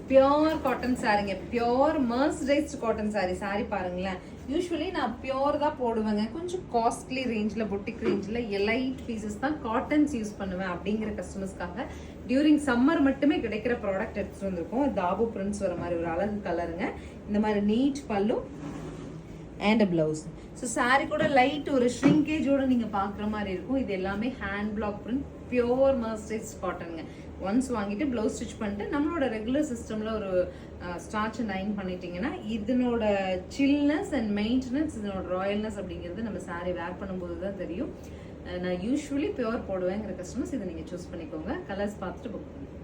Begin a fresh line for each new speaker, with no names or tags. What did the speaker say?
Pure cotton சாரீங்க, pure mercerised cotton sari. Sari பாருங்களேன். Usually நான் பியோர் தான் போடுவேங்க, கொஞ்சம் காஸ்ட்லி ரேஞ்சில், பொட்டிக் ரேஞ்சில் எலைட் பீசஸ் தான் காட்டன்ஸ் யூஸ் பண்ணுவேன் அப்படிங்கிற கஸ்டமர்ஸ்க்காக டியூரிங் சம்மர் மட்டுமே கிடைக்கிற ப்ராடக்ட் எடுத்துகிட்டு வந்திருக்கோம். தாபு பிரிண்ட்ஸ் வர மாதிரி ஒரு அழகு கலருங்க. இந்த மாதிரி neat pallu and blouse. So sari கூட லைட் ஒரு ஷ்ரிங்கேஜோட நீங்கள் பார்க்குற மாதிரி இருக்கும். இது எல்லாமே hand block print, pure mercerised காட்டனுங்க. ஒன்ஸ் வாங்கிட்டு ப்ளவுஸ் ஸ்டிச் பண்ணிட்டு நம்மளோட ரெகுலர் சிஸ்டமில் ஒரு ஸ்டார்ச் அண்ட் அயன் பண்ணிட்டீங்கன்னா இதனோட சில்னஸ் அண்ட் மெயின்டெனன்ஸ், இதனோட ராயல்னஸ் அப்படிங்கிறது நம்ம சாரி வேர் பண்ணும்போது தான் தெரியும். நான் யூஸ்வலி பியோர் போடுவேங்கிற கஸ்டமர்ஸ் இதை நீங்கள் சூஸ் பண்ணிக்கோங்க. கலர்ஸ் பார்த்துட்டு புக் பண்ணுங்க.